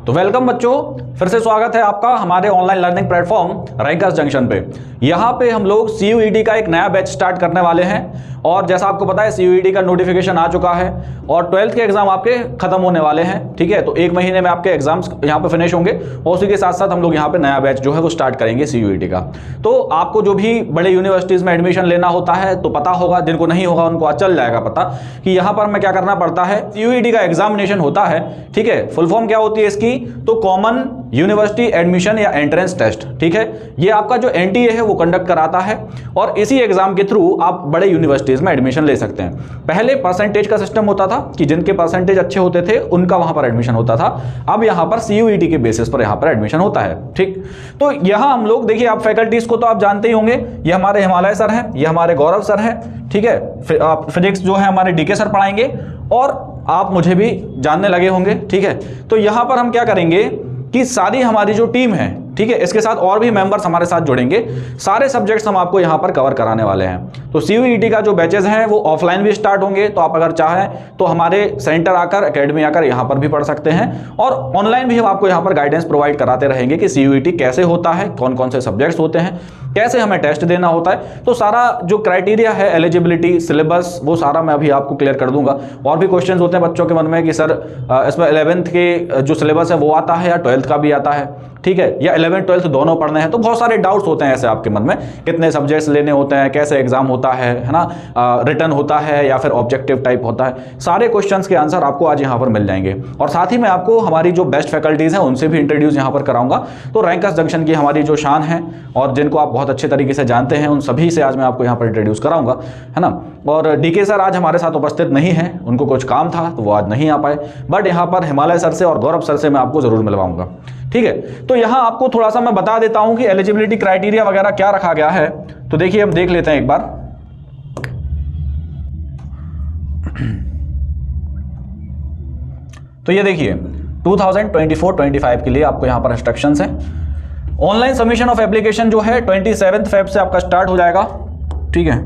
तो वेलकम बच्चों, फिर से स्वागत है आपका हमारे online learning platform rankers junction पे। यहाँ पे हम लोग CUET का एक नया बैच स्टार्ट करने वाले हैं और जैसा आपको पता है CUET का नोटिफिकेशन आ चुका है और 12th के एग्जाम आपके खत्म होने वाले हैं। ठीक है, तो एक महीने में आपके एग्जाम्स यहाँ पे फिनिश होंगे और उसी के साथ साथ हम लोग यहाँ पे नया बैच जो है वो स्टार्ट करेंगे CUET का। तो आपको जो भी बड़े यूनिवर्सिटीज़ में एडमिशन लेना होता है तो पता होगा, जिनको नहीं होगा उनको चल जाएगा पता कि यहाँ पर हमें क्या करना पड़ता है। CUET का एग्जामिनेशन होता है, ठीक है, फुल फॉर्म क्या होती है इसकी, तो कॉमन यूनिवर्सिटी एडमिशन या एंट्रेंस टेस्ट। ठीक है, ये आपका जो NTA है वो कंडक्ट कराता है और इसी एग्जाम के थ्रू आप बड़े यूनिवर्सिटीज में एडमिशन ले सकते हैं। पहले परसेंटेज का सिस्टम होता था कि जिनके परसेंटेज अच्छे होते थे उनका वहां पर एडमिशन होता था, अब यहां पर CUET के बेसिस पर यहां पर एडमिशन होता है। ठीक, तो यहां हम लोग देखिए, आप फैकल्टीज को तो आप जानते ही होंगे, ये हमारे हिमालय सर हैं, ये हमारे गौरव सर हैं। ठीक है, फिजिक्स जो है हमारे DK सर पढ़ाएंगे और आप मुझे भी जानने लगे होंगे। ठीक है, तो यहां पर हम क्या करेंगे कि सारी हमारी जो टीम है, ठीक है, इसके साथ और भी मेंबर्स हमारे साथ जुड़ेंगे, सारे सब्जेक्ट्स हम आपको यहां पर कवर कराने वाले हैं। तो CUET का जो बैचेस हैं वो ऑफलाइन भी स्टार्ट होंगे, तो आप अगर चाहें तो हमारे सेंटर आकर, एकेडमी आकर यहां पर भी पढ़ सकते हैं और ऑनलाइन भी हम आपको यहां पर गाइडेंस प्रोवाइड कराते रहेंगे कि CUET कैसे होता है, कौन कौन से सब्जेक्ट्स होते हैं, कैसे हमें टेस्ट देना होता है। तो सारा जो क्राइटेरिया है, एलिजिबिलिटी, सिलेबस, वो सारा मैं अभी आपको क्लियर कर दूंगा। और भी क्वेश्चंस होते हैं बच्चों के मन में कि सर इसमें 11th के जो सिलेबस है वो आता है या 12th का भी आता है, ठीक है, या 11th 12th दोनों पढ़ने हैं। तो बहुत सारे डाउट्स होते हैं ऐसे आपके मन में, कितने सब्जेक्ट्स लेने होते हैं, कैसे एग्जाम होता है ना, रिटन होता है या फिर ऑब्जेक्टिव टाइप होता है। सारे क्वेश्चंस के आंसर आपको आज यहाँ पर मिल जाएंगे और साथ ही मैं आपको हमारी जो बेस्ट फैकल्टीज हैं उनसे भी इंट्रोड्यूस यहाँ पर कराऊंगा। तो रैंकर्स जंक्शन की हमारी जो शान है और जिनको आप बहुत अच्छे तरीके से जानते हैं, उन सभी से आज मैं आपको यहाँ पर इंट्रोड्यूस कराऊंगा, है ना। और DK सर आज हमारे साथ उपस्थित नहीं है, उनको कुछ काम था तो वो आज नहीं आ पाए, बट यहाँ पर हिमालय सर से और गौरव सर से मैं आपको जरूर मिलवाऊंगा। ठीक है, तो यहां आपको थोड़ा सा मैं बता देता हूं कि एलिजिबिलिटी क्राइटेरिया वगैरह क्या रखा गया है। तो देखिए, हम देख लेते हैं एक बार। तो ये देखिए 2024-25 के लिए आपको यहां पर इंस्ट्रक्शंस हैं। ऑनलाइन सबमिशन ऑफ एप्लीकेशन जो है 27 फेब से आपका स्टार्ट हो जाएगा। ठीक है,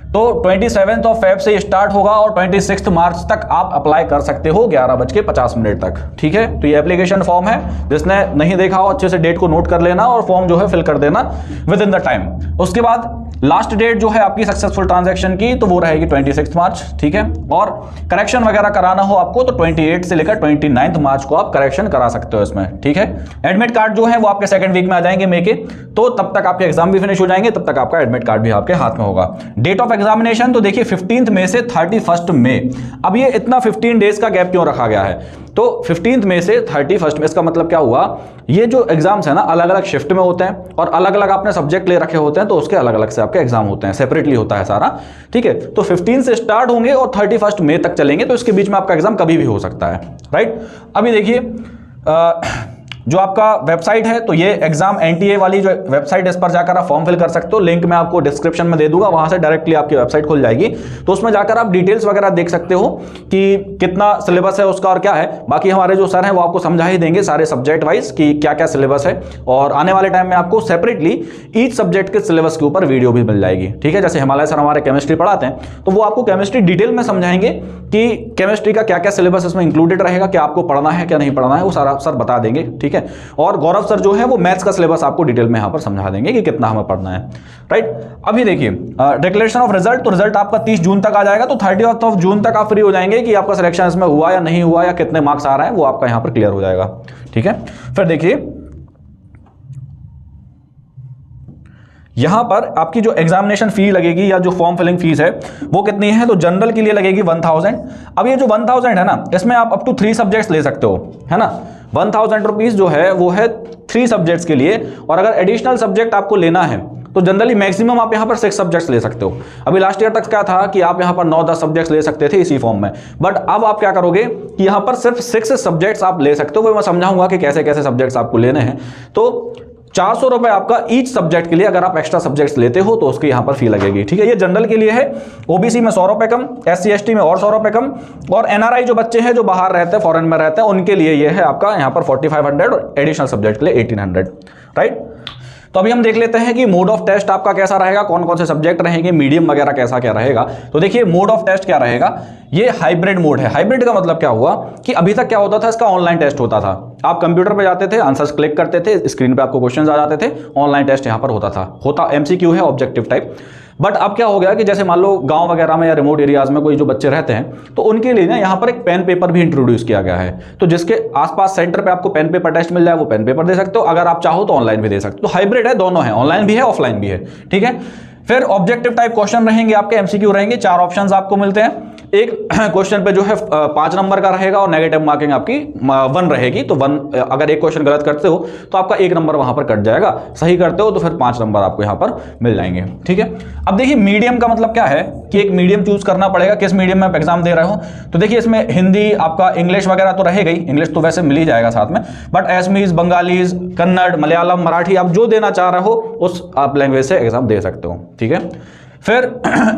तो 27 फेब से स्टार्ट होगा और 26 मार्च तक आप अप्लाई कर सकते हो 11:50 तक। ठीक है, तो ये एप्लीकेशन फॉर्म है, जिसने नहीं देखा हो अच्छे से डेट को नोट कर लेना और फॉर्म जो है फिल कर देना विद इन द टाइम। उसके बाद लास्ट डेट जो है आपकी सक्सेसफुल ट्रांजैक्शन की तो वो रहेगी 26 मार्च। ठीक है, और करेक्शन वगैरह कराना हो आपको तो 28 से लेकर 29 मार्च को आप करेक्शन करा सकते हो इसमें। ठीक है, एडमिट कार्ड जो है वो आपके सेकंड वीक में आ जाएंगे मई के, तो तब तक आपके एग्जाम भी फिनिश हो जाएंगे, तब तक आपका एडमिट कार्ड भी आपके हाथ में होगा। डेट ऑफ एग्जामिनेशन तो देखिए 15 मई से 31 मई। अब ये इतना 15 डेज का गैप क्यों रखा गया है, तो 15 मई से 31 मई, इसका मतलब क्या हुआ, ये जो एग्जाम्स है ना अलग अलग शिफ्ट में होते हैं और अलग अलग आपने सब्जेक्ट ले रखे होते हैं, तो उसके अलग अलग से आपके एग्जाम होते हैं, सेपरेटली होता है सारा। ठीक है, तो 15 से स्टार्ट होंगे और 31 मई तक चलेंगे, तो इसके बीच में आपका एग्जाम कभी भी हो सकता है। राइट, अभी देखिए जो आपका वेबसाइट है, तो ये एग्जाम NTA वाली जो वेबसाइट, इस पर जाकर आप फॉर्म फिल कर सकते हो। लिंक मैं आपको डिस्क्रिप्शन में दे दूंगा, वहां से डायरेक्टली आपकी वेबसाइट खुल जाएगी, तो उसमें जाकर आप डिटेल्स वगैरह देख सकते हो कि कितना सिलेबस है उसका और क्या है। बाकी हमारे जो सर हैं वो आपको समझा ही देंगे सारे सब्जेक्ट वाइज कि क्या क्या सिलेबस है, और आने वाले टाइम में आपको सेपरेटली ईच सब्जेक्ट के सिलेबस के ऊपर वीडियो भी मिल जाएगी। ठीक है, जैसे हिमालय सर हमारे केमिस्ट्री पढ़ाते हैं तो वो आपको केमिस्ट्री डिटेल में समझाएंगे कि केमिस्ट्री का क्या क्या सिलेबस इसमें इंक्लूडेड रहेगा, क्या आपको पढ़ना है क्या नहीं पढ़ना है, वो सारा सर बता देंगे। ठीक है, और गौरव सर जो है वो मैथ्स का सिलेबस आपको डिटेल में यहां पर समझा देंगे कि कितना हमें पढ़ना है। राइट, अभी देखिए डिक्लेरेशन ऑफ रिजल्ट, तो रिजल्ट आपका 30 जून तक आ जाएगा, तो 30 जून तक आप फ्री हो जाएंगे कि आपका सिलेक्शन इसमें हुआ या नहीं हुआ या कितने मार्क्स आ रहे हैं, वो आपका यहां पर क्लियर हो जाएगा। ठीक है, फिर देखिए यहां पर आपकी जो एग्जामिनेशन फी लगेगी या जो फॉर्म फिलिंग फीस है वो कितनी है, तो जनरल के लिए लगेगी 1000। अब ये जो 1000 है ना, इसमें आप अप टू 3 सब्जेक्ट्स ले सकते हो, है ना। 1000 रुपीज जो है वो है 3 सब्जेक्ट्स के लिए, और अगर एडिशनल सब्जेक्ट आपको लेना है तो जनरली मैक्सिमम आप यहाँ पर 6 सब्जेक्ट्स ले सकते हो। अभी लास्ट ईयर तक क्या था कि आप यहाँ पर 9-10 सब्जेक्ट्स ले सकते थे इसी फॉर्म में, बट अब आप क्या करोगे कि यहाँ पर सिर्फ 6 सब्जेक्ट्स आप ले सकते हो। वो मैं समझाऊंगा कि कैसे कैसे सब्जेक्ट्स आपको लेने हैं। तो 400 रुपए आपका ईच सब्जेक्ट के लिए, अगर आप एक्स्ट्रा सब्जेक्ट्स लेते हो तो उसकी यहां पर फी लगेगी। ठीक है, ये जनरल के लिए है। ओबीसी में 100 रुपए कम, SC ST में और 100 रुपए कम, और NRI जो बच्चे हैं जो बाहर रहते हैं, फॉरेन में रहते हैं, उनके लिए ये है आपका यहां पर 4500 और एडिशनल सब्जेक्ट के लिए 1800। राइट, तो अभी हम देख लेते हैं कि मोड ऑफ टेस्ट आपका कैसा रहेगा, कौन कौन से सब्जेक्ट रहेंगे, मीडियम वगैरह कैसा क्या रहेगा। तो देखिए मोड ऑफ टेस्ट क्या रहेगा, ये हाइब्रिड मोड है। हाइब्रिड का मतलब क्या हुआ कि अभी तक क्या होता था, इसका ऑनलाइन टेस्ट होता था। आप कंप्यूटर पे जाते थे, आंसर्स क्लिक करते थे, स्क्रीन पे आपको क्वेश्चंस आ जाते थे, ऑनलाइन टेस्ट यहां पर होता एमसीक्यू है, ऑब्जेक्टिव टाइप। बट अब क्या हो गया कि जैसे मान लो गांव वगैरह में या रिमोट एरियाज में कोई जो बच्चे रहते हैं, तो उनके लिए ना यहाँ पर एक पेन पेपर भी इंट्रोड्यूस किया गया है। तो जिसके आसपास सेंटर पे आपको पेन पेपर टेस्ट मिल जाए, वो पेन पेपर दे सकते हो, अगर आप चाहो तो ऑनलाइन भी दे सकते हो। तो हाइब्रिड है, दोनों है, ऑनलाइन भी है ऑफलाइन भी है, ठीक है। फिर ऑब्जेक्टिव टाइप क्वेश्चन रहेंगे आपके, एमसीक्यू रहेंगे, 4 ऑप्शंस आपको मिलते हैं। एक क्वेश्चन पे जो है 5 नंबर का रहेगा और नेगेटिव मार्किंग आपकी 1 रहेगी। तो 1, अगर एक क्वेश्चन गलत करते हो तो आपका 1 नंबर वहां पर कट जाएगा, सही करते हो तो फिर 5 नंबर आपको यहां पर मिल जाएंगे, ठीक है। अब देखिए मीडियम का मतलब क्या है कि एक मीडियम चूज करना पड़ेगा, किस मीडियम में आप एग्जाम दे रहे हो। तो देखिए इसमें हिंदी, आपका इंग्लिश वगैरह तो रहेगा ही, इंग्लिश तो वैसे मिल ही जाएगा साथ में, but Assamese, Bengalis, Kannada, Malayalam, Marathi, आप जो देना चाह रहे हो उस आप लैंग्वेज से एग्जाम दे सकते हो, ठीक है। फिर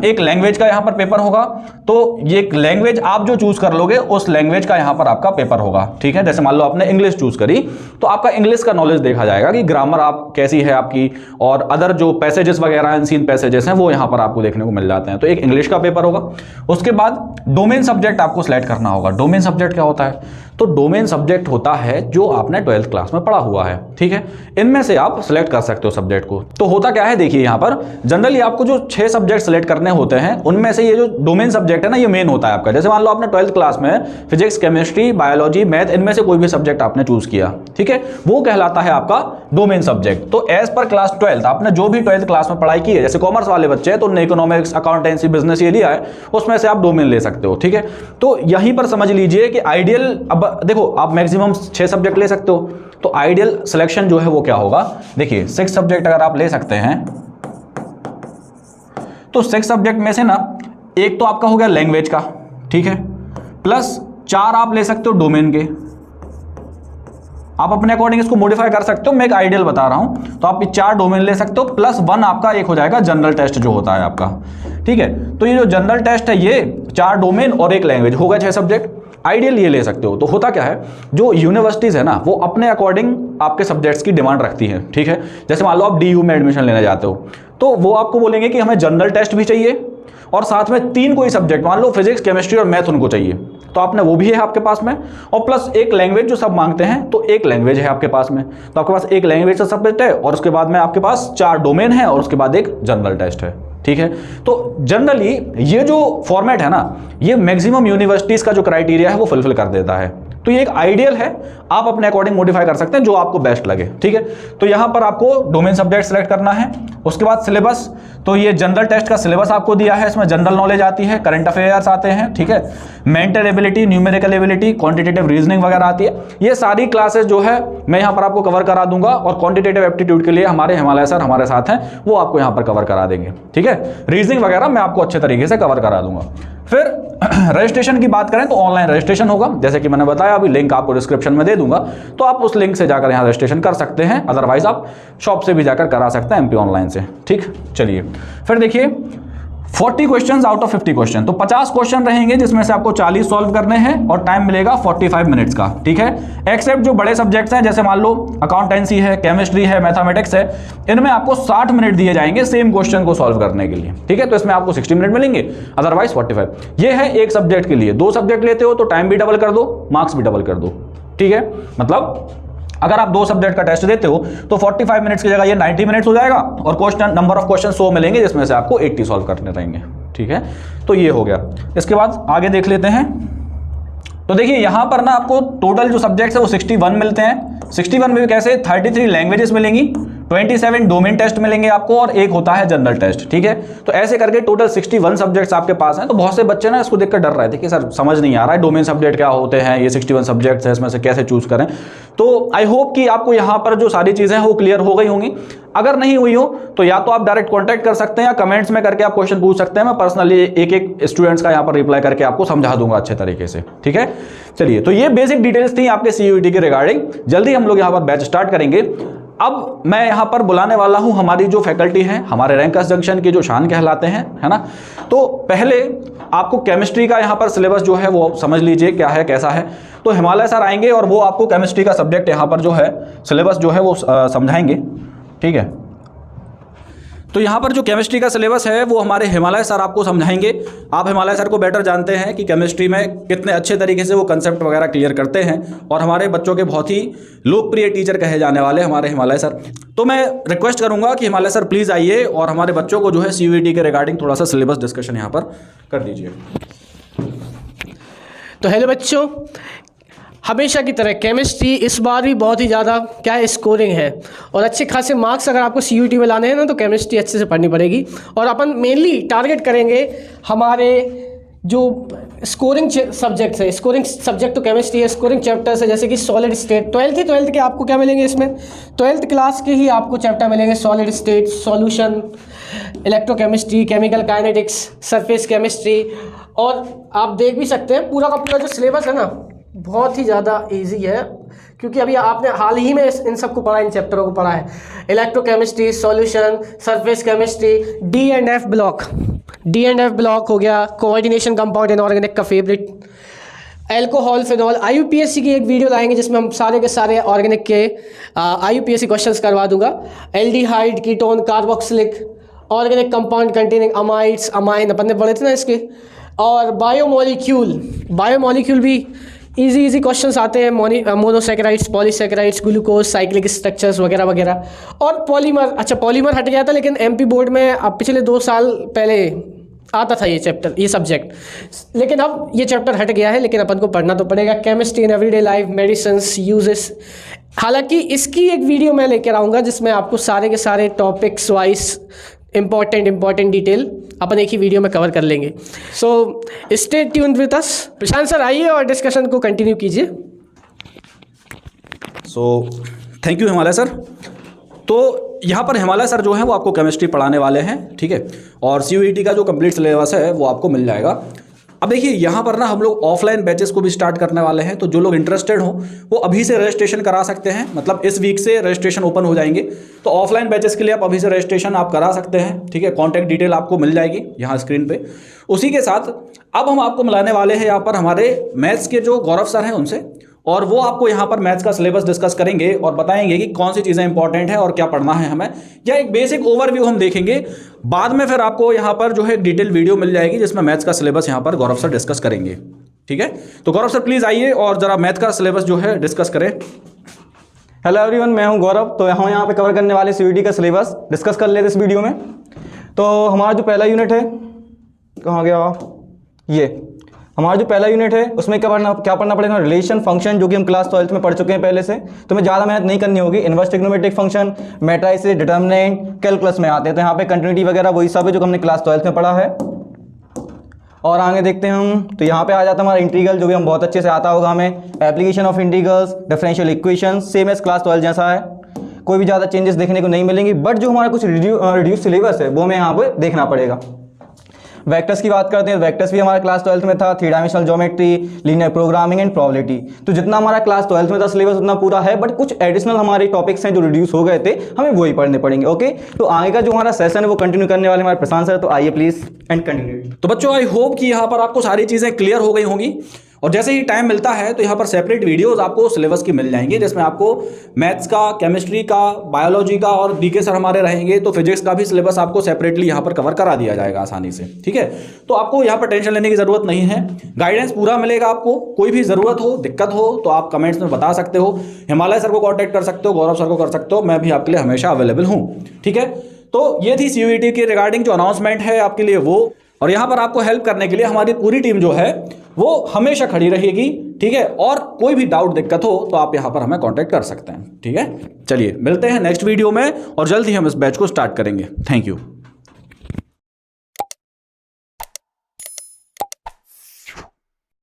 एक लैंग्वेज का यहां पर पेपर होगा, तो ये लैंग्वेज आप जो चूज कर लोगे उस लैंग्वेज का यहां पर आपका पेपर होगा, ठीक है। जैसे मान लो आपने इंग्लिश चूज करी तो आपका इंग्लिश का नॉलेज देखा जाएगा कि ग्रामर आप कैसी है आपकी, और अदर जो पैसेजेस वगैरह हैं, सीन पैसेजेस हैं, वो यहां पर आपको देखने को मिल जाते हैं। तो एक इंग्लिश का पेपर होगा। उसके बाद डोमेन सब्जेक्ट आपको सिलेक्ट करना होगा। डोमेन सब्जेक्ट क्या होता है, तो डोमेन सब्जेक्ट होता है जो आपने 12th क्लास में पढ़ा हुआ है, ठीक है। इनमें से आप सिलेक्ट कर सकते हो सब्जेक्ट को। तो होता क्या है, देखिए यहां पर जनरली आपको जो 6 सब्जेक्ट सिलेक्ट करने होते हैं, उनमें से ये जो डोमेन सब्जेक्ट है ना, ये मेन होता है आपका। जैसे मान लो आपने 12th क्लास में फिजिक्स, केमिस्ट्री, बायोलॉजी, मैथ, इनमें से कोई भी सब्जेक्ट आपने चूज किया, ठीक है, वो कहलाता है आपका डोमेन सब्जेक्ट। तो एज पर क्लास 12th आपने जो भी 12th क्लास में पढ़ाई की है, जैसे कॉमर्स वाले बच्चे हैं तो उन्होंने इकोनॉमिक्स, अकाउंटेंसी, बिजनेस ये लिया है, उसमें से आप डोमेन ले सकते हो, ठीक है। तो यहीं पर समझ लीजिए कि आइडियल, अब देखो आप मैक्सिमम 6 सब्जेक्ट ले सकते हो, तो आइडियल सिलेक्शन जो है वो क्या होगा, देखिए 6 सब्जेक्ट अगर आप ले सकते हैं तो 6 सब्जेक्ट में से ना एक तो आपका हो गया लैंग्वेज का, ठीक है, प्लस 4 आप ले सकते हो डोमेन के। आप अपने अकॉर्डिंग इसको मॉडिफाई कर सकते हो, मैं एक आइडियल बता रहा हूं। तो आप 4 डोमेन ले सकते हो, प्लस 1 आपका एक हो जाएगा जनरल टेस्ट जो होता है आपका, ठीक है। तो ये जो जनरल टेस्ट है, ये 4 डोमेन और एक लैंग्वेज होगा, 6 सब्जेक्ट। आइडियल ये ले सकते हो। तो होता क्या है, जो यूनिवर्सिटीज है ना, वो अपने अकॉर्डिंग आपके सब्जेक्ट्स की डिमांड रखती है, ठीक है। जैसे मान लो आप DU में एडमिशन लेने जाते हो, तो वो आपको बोलेंगे कि हमें जनरल टेस्ट भी चाहिए और साथ में 3 कोई सब्जेक्ट, मान लो फिजिक्स, केमिस्ट्री और मैथ उनको चाहिए, तो आपने वो भी है आपके पास में, और प्लस एक लैंग्वेज जो सब मांगते हैं, तो एक लैंग्वेज है आपके पास में। तो आपके पास एक लैंग्वेज का सब्जेक्ट है और उसके बाद में आपके पास 4 डोमेन है और उसके बाद एक जनरल टेस्ट है, ठीक है। तो जनरली ये जो फॉर्मेट है ना, ये मैक्सिमम यूनिवर्सिटीज का जो क्राइटेरिया है वो फुलफिल कर देता है। तो ये एक आइडियल है, आप अपने अकॉर्डिंग मॉडिफाई कर सकते हैं जो आपको बेस्ट लगे, ठीक है। तो यहां पर आपको डोमेन सब्जेक्ट सेलेक्ट करना है। उसके बाद सिलेबस, तो ये जनरल टेस्ट का सिलेबस आपको दिया है, इसमें जनरल नॉलेज आती है, करंट अफेयर्स आते हैं, ठीक है, mental ability, numerical ability, quantitative reasoning वगैरह आती है। ये सारी क्लासेस जो है मैं यहाँ पर आपको कवर करा दूंगा, और क्वांटिटेटिव एप्टीट्यूड के लिए हमारे हिमालय सर हमारे साथ हैं, वो आपको यहाँ पर कवर करा देंगे, ठीक है। रीजनिंग वगैरह मैं आपको अच्छे तरीके से कवर करा दूंगा। फिर रजिस्ट्रेशन की बात करें तो ऑनलाइन रजिस्ट्रेशन होगा, जैसे कि मैंने बताया, अभी लिंक आपको डिस्क्रिप्शन में दे दूंगा, तो आप उस लिंक से जाकर यहाँ रजिस्ट्रेशन कर सकते हैं। अदरवाइज आप शॉप से भी जाकर करा सकते हैं, MP ऑनलाइन से, ठीक। चलिए फिर देखिए 40 क्वेश्चन आउट ऑफ 50 क्वेश्चन, तो 50 क्वेश्चन रहेंगे जिसमें से आपको 40 सॉल्व करने हैं और टाइम मिलेगा 45 मिनट्स का, ठीक है। एक्सेप्ट जो बड़े सब्जेक्ट्स हैं, जैसे मान लो अकाउंटेंसी है, केमिस्ट्री है, मैथमेटिक्स है, इनमें आपको 60 मिनट दिए जाएंगे सेम क्वेश्चन को सॉल्व करने के लिए, ठीक है। तो इसमें आपको 60 मिनट मिलेंगे, अदरवाइज 45। ये है एक सब्जेक्ट के लिए। 2 सब्जेक्ट लेते हो तो टाइम भी डबल कर दो, मार्क्स भी डबल कर दो, ठीक है। मतलब अगर आप 2 सब्जेक्ट का टेस्ट देते हो तो 45 मिनट्स की जगह ये 90 मिनट्स हो जाएगा, और क्वेश्चन नंबर ऑफ क्वेश्चन 100 मिलेंगे जिसमें से आपको 80 सॉल्व करने रहेंगे, ठीक है। तो ये हो गया। इसके बाद आगे देख लेते हैं। तो देखिए यहां पर ना आपको टोटल जो सब्जेक्ट्स है वो 61 मिलते हैं। 61 में कैसे, 33 लैंग्वेजेस मिलेंगी, 27 डोमेन टेस्ट मिलेंगे आपको, और एक होता है जनरल टेस्ट, ठीक है। तो ऐसे करके टोटल 61 सब्जेक्ट्स आपके पास हैं। तो बहुत से बच्चे ना इसको देखकर डर रहे थे कि सर समझ नहीं आ रहा है डोमेन सब्जेक्ट क्या होते हैं, ये 61 सब्जेक्ट्स हैं, इसमें से कैसे चूज करें। तो आई होप कि आपको यहाँ पर जो सारी चीजें हैं वो क्लियर हो गई होंगी। अगर नहीं हुई हो तो या तो आप डायरेक्ट कॉन्टैक्ट कर सकते हैं, या कमेंट्स में करके आप क्वेश्चन पूछ सकते हैं। मैं पर्सनली एक स्टूडेंट्स का यहाँ पर रिप्लाई करके आपको समझा दूंगा अच्छे तरीके से, ठीक है। चलिए, तो ये बेसिक डिटेल्स थी आपके CUET के रिगार्डिंग। जल्दी हम लोग यहाँ पर बैच स्टार्ट करेंगे। अब मैं यहाँ पर बुलाने वाला हूँ हमारी जो फैकल्टी है, हमारे रैंकर्स जंक्शन के जो शान कहलाते हैं, है ना। तो पहले आपको केमिस्ट्री का यहाँ पर सिलेबस जो है वो समझ लीजिए क्या है कैसा है। तो हिमालय सर आएंगे और वो आपको केमिस्ट्री का सब्जेक्ट यहाँ पर जो है सिलेबस जो है वो समझाएंगे, ठीक है। तो यहाँ पर जो केमिस्ट्री का सिलेबस है वो हमारे हिमालय सर आपको समझाएंगे। आप हिमालय सर को बेटर जानते हैं कि केमिस्ट्री में कितने अच्छे तरीके से वो कंसेप्ट वगैरह क्लियर करते हैं और हमारे बच्चों के बहुत ही लोकप्रिय टीचर कहे जाने वाले हमारे हिमालय सर। तो मैं रिक्वेस्ट करूँगा कि हिमालय सर प्लीज़ आइए और हमारे बच्चों को जो है CUET के रिगार्डिंग थोड़ा सा सिलेबस डिस्कशन यहाँ पर कर दीजिए। तो हेलो बच्चों, हमेशा की तरह केमिस्ट्री इस बार भी बहुत ही ज़्यादा क्या है, स्कोरिंग है और अच्छे खासे मार्क्स अगर आपको CUET में लाने हैं ना तो केमिस्ट्री अच्छे से पढ़नी पड़ेगी। और अपन मेनली टारगेट करेंगे हमारे जो स्कोरिंग सब्जेक्ट्स है। स्कोरिंग सब्जेक्ट तो केमिस्ट्री है, स्कोरिंग चैप्टर्स है जैसे कि सॉलिड स्टेट। ट्वेल्थ के आपको क्या मिलेंगे इसमें, 12th क्लास के ही आपको चैप्टर मिलेंगे, solid state, solution, electrochemistry, chemical kinetics, surface chemistry. और आप देख भी सकते हैं पूरा का पूरा जो सिलेबस है ना बहुत ही ज़्यादा इजी है, क्योंकि अभी आपने हाल ही में इन सबको पढ़ा, इन चैप्टरों को पढ़ा है। Electrochemistry, solution, surface chemistry, D&F block हो गया, कोऑर्डिनेशन कंपाउंड इनऑर्गेनिक का फेवरेट, एल्कोहल, फिनॉल। IUPAC की एक वीडियो लाएंगे जिसमें हम सारे के सारे ऑर्गेनिक के IUPAC क्वेश्चंस करवा दूंगा। Aldehyde, ketone, carboxylic, organic compound containing amides, amine अपन ने पढ़े थे ना इसके। और बायोमोलिक्यूल भी इजी क्वेश्चंस आते हैं, monosaccharides, polysaccharides, glucose, cyclic structures वगैरह वगैरह। और पॉलीमर, अच्छा पॉलीमर हट गया था लेकिन MP बोर्ड में अब पिछले 2 साल पहले आता था ये सब्जेक्ट, लेकिन अब ये चैप्टर हट गया है, लेकिन अपन को पढ़ना तो पड़ेगा। Chemistry in everyday life, medicines, uses. हालांकि इसकी एक वीडियो मैं लेकर आऊँगा जिसमें आपको सारे के सारे टॉपिक्स वाइज इम्पॉर्टेंट डिटेल अपन एक ही वीडियो में कवर कर लेंगे। So stay tuned with us. Prashant sir आइए और डिस्कशन को कंटिन्यू कीजिए। So thank you Himalaya sir. तो यहाँ पर हिमालय सर जो है वो आपको केमिस्ट्री पढ़ाने वाले हैं, ठीक है। और CUET का जो कंप्लीट सिलेबस है वो आपको मिल जाएगा। अब देखिए यहाँ पर ना हम लोग ऑफलाइन बैचेस को भी स्टार्ट करने वाले हैं, तो जो लोग इंटरेस्टेड हो वो अभी से रजिस्ट्रेशन करा सकते हैं। मतलब इस वीक से रजिस्ट्रेशन ओपन हो जाएंगे, तो ऑफलाइन बैचेस के लिए आप अभी से रजिस्ट्रेशन आप करा सकते हैं, ठीक है। कॉन्टैक्ट डिटेल आपको मिल जाएगी यहाँ स्क्रीन पे। उसी के साथ अब हम आपको मिलाने वाले हैं यहाँ पर हमारे मैथ्स के जो गौरव सर हैं उनसे, और वो आपको यहाँ पर मैथ्स का सिलेबस डिस्कस करेंगे और बताएंगे कि कौन सी चीज़ें इंपॉर्टेंट है और क्या पढ़ना है हमें, या एक बेसिक ओवरव्यू हम देखेंगे। बाद में फिर आपको यहाँ पर जो है डिटेल वीडियो मिल जाएगी जिसमें मैथ्स का सिलेबस यहाँ पर गौरव सर डिस्कस करेंगे, ठीक है। तो गौरव सर प्लीज़ आइए और ज़रा मैथ का सिलेबस जो है डिस्कस करें। हेलो एवरीवन, मैं हूं गौरव। तो हम यहाँ पे कवर करने वाले CUET का सिलेबस डिस्कस कर लेते इस वीडियो में। तो हमारा जो पहला यूनिट है, कहाँ गया ये, हमारा जो पहला यूनिट है उसमें क्या पढ़ना पड़ेगा, रिलेशन फंक्शन, जो कि हम क्लास 12th में पढ़ चुके हैं पहले से। तो हमें ज़्यादा मेहनत नहीं करनी होगी। Inverse trigonometric function, matrices, determinant, calculus में आते हैं। तो यहाँ पे कंटिन्यूटी वगैरह वही सब है जो हमने क्लास 12th में पढ़ा है। और आगे देखते हैं हम, तो यहाँ पे आ जाता है हमारा इंटीग्रल, जो भी हम बहुत अच्छे से आता होगा हमें। Application of integrals, differential equation, same as class 12 जैसा है, कोई भी ज़्यादा चेंजेस देखने को नहीं मिलेंगी। बट जो हमारा कुछ रिड्यूस सिलेबस है वो हमें यहाँ पे देखना पड़ेगा। वेक्टर्स की बात करते हैं, वेक्टर्स भी हमारा क्लास 12th में था। 3 dimensional geometry, linear programming and probability. तो जितना हमारा क्लास 12th में था सिलेबस उतना पूरा है, बट कुछ एडिशनल हमारे टॉपिक्स हैं जो रिड्यूस हो गए थे, हमें वही पढ़ने पड़ेंगे। ओके, तो आगे का जो हमारा सेशन है वो कंटिन्यू करने वाले हमारे प्रशांत सर। तो आइए प्लीज एंड कंटिन्यू। तो बच्चों आई होप कि यहाँ पर आपको सारी चीज़ें क्लियर हो गई होंगी, और जैसे ही टाइम मिलता है तो यहाँ पर सेपरेट वीडियोस आपको सिलेबस की मिल जाएंगे, जिसमें आपको मैथ्स का, केमिस्ट्री का, बायोलॉजी का, और DK सर हमारे रहेंगे तो फिजिक्स का भी सिलेबस आपको सेपरेटली यहाँ पर कवर करा दिया जाएगा आसानी से, ठीक है। तो आपको यहाँ पर टेंशन लेने की ज़रूरत नहीं है, गाइडेंस पूरा मिलेगा आपको। कोई भी ज़रूरत हो, दिक्कत हो तो आप कमेंट्स में बता सकते हो। हिमालय सर को कॉन्टैक्ट कर सकते हो, गौरव सर को कर सकते हो, मैं भी आपके लिए हमेशा अवेलेबल हूँ, ठीक है। तो ये थी CUET के रिगार्डिंग जो अनाउंसमेंट है आपके लिए वो, और यहाँ पर आपको हेल्प करने के लिए हमारी पूरी टीम जो है वो हमेशा खड़ी रहेगी, ठीक है। और कोई भी डाउट दिक्कत हो तो आप यहाँ पर हमें कांटेक्ट कर सकते हैं, ठीक है। चलिए मिलते हैं नेक्स्ट वीडियो में, और जल्द ही हम इस बैच को स्टार्ट करेंगे। Thank you.